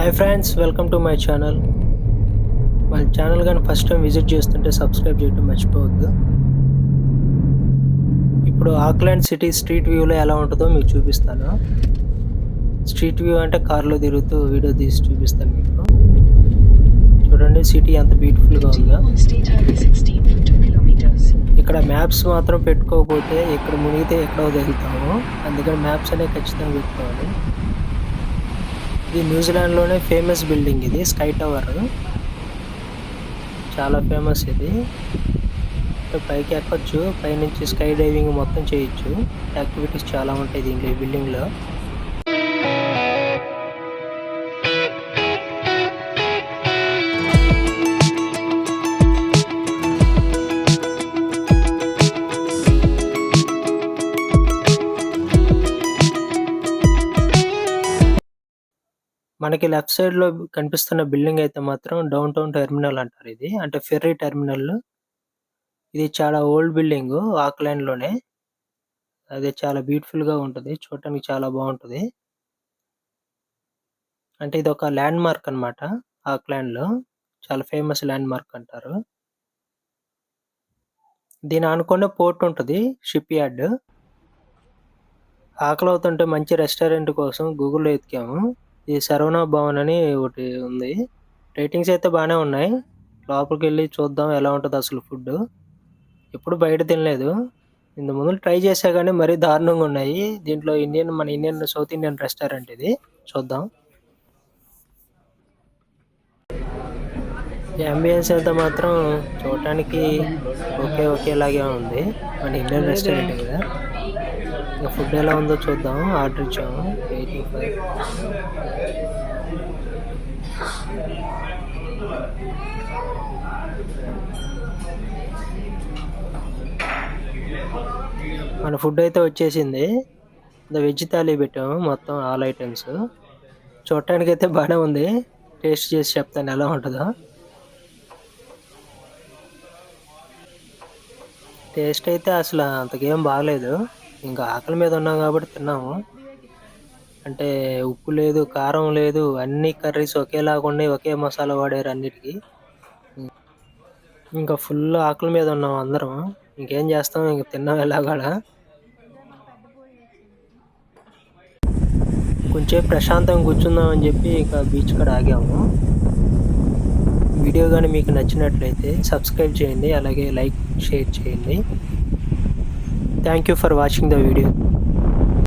Hi friends, welcome to my channel. మన channel కానీ first time visit చేస్తుంటే subscribe చేయడం మర్చిపోవద్దు. ఇప్పుడు ఆక్లాండ్ సిటీ స్ట్రీట్ వ్యూలో ఎలా ఉంటుందో మీకు చూపిస్తాను. స్ట్రీట్ వ్యూ అంటే కార్లో తిరుగుతూ వీడియో తీసి చూపిస్తాను మీకు. చూడండి సిటీ ఎంత బ్యూటిఫుల్గా ఉందో. ఇక్కడ మ్యాప్స్ మాత్రం పెట్టుకోకపోతే ఇక్కడ మునిగితే ఎక్కడో వెళ్తాము. అందుకని మ్యాప్స్ అనేవి ఖచ్చితంగా పెట్టుకోవాలి. ఇది న్యూజిలాండ్లోనే ఫేమస్ బిల్డింగ్, ఇది స్కై టవర్. చాలా ఫేమస్ ఇది. పైకి ఎక్కొచ్చు, పైనుంచి స్కై డైవింగ్ మొత్తం చేయొచ్చు. యాక్టివిటీస్ చాలా ఉంటాయి దీంట్లో, ఈ బిల్డింగ్లో. మనకి లెఫ్ట్ సైడ్లో కనిపిస్తున్న బిల్డింగ్ అయితే మాత్రం డౌన్ టౌన్ టెర్మినల్ అంటారు. ఇది అంటే ఫెర్రీ టెర్మినల్. ఇది చాలా ఓల్డ్ బిల్డింగ్ ఆక్లాండ్లోనే. అది చాలా బ్యూటిఫుల్గా ఉంటుంది, చూడటానికి చాలా బాగుంటుంది. అంటే ఇది ఒక ల్యాండ్ మార్క్ అనమాట. ఆక్లాండ్లో చాలా ఫేమస్ ల్యాండ్ మార్క్ అంటారు. దీని అనుకునే పోర్ట్ ఉంటుంది, షిప్ యార్డ్. ఆకలి అవుతుంటే మంచి రెస్టారెంట్ కోసం గూగుల్లో ఎతికాము. ఈ శరవణ భవన్ అని ఒకటి ఉంది. రేటింగ్స్ అయితే బాగానే ఉన్నాయి. లోపలికి వెళ్ళి చూద్దాం ఎలా ఉంటుంది అసలు ఫుడ్. ఎప్పుడు బయట తినలేదు, ఇంత ముందు ట్రై చేసా కానీ మరీ దారుణంగా ఉన్నాయి. దీంట్లో మన ఇండియన్ సౌత్ ఇండియన్ రెస్టారెంట్ ఇది. చూద్దాం. ఈ అంబియన్స్ అయితే మాత్రం చూడటానికి ఒకేలాగే ఉంది. మన ఇండియన్ రెస్టారెంట్ కదా. ఇంకా ఫుడ్ ఎలా ఉందో చూద్దాం. ఆర్డర్ ఇచ్చాము. Waiting for. మన ఫుడ్ అయితే వచ్చేసింది. వెజ్ థాలీ పెట్టాము, మొత్తం ఆల్ ఐటమ్స్. చూడటానికి అయితే బాగానే ఉంది. టేస్ట్ చేసి చెప్తాను ఎలా ఉంటుందో. టేస్ట్ అయితే అసలు అంతకేం బాగలేదు. ఇంకా ఆకలి మీద ఉన్నాం కాబట్టి తిన్నాము. అంటే ఉప్పు లేదు, కారం లేదు, అన్ని కర్రీస్ ఒకేలాగా ఉన్నాయి, ఒకే మసాలా వాడారు అన్నిటికీ. ఇంకా ఫుల్ ఆకలి మీద ఉన్నాం అందరం. ఇంకేం చేస్తాం, ఇంక తిన్నాం ఎలాగా. కొంచెం ప్రశాంతంగా కూర్చుందాం అని చెప్పి ఇక బీచ్ కాడ ఆగాము. వీడియో కానీ మీకు నచ్చినట్లయితే సబ్స్క్రైబ్ చేయండి, అలాగే లైక్ షేర్ చేయండి. Thank you for watching the video.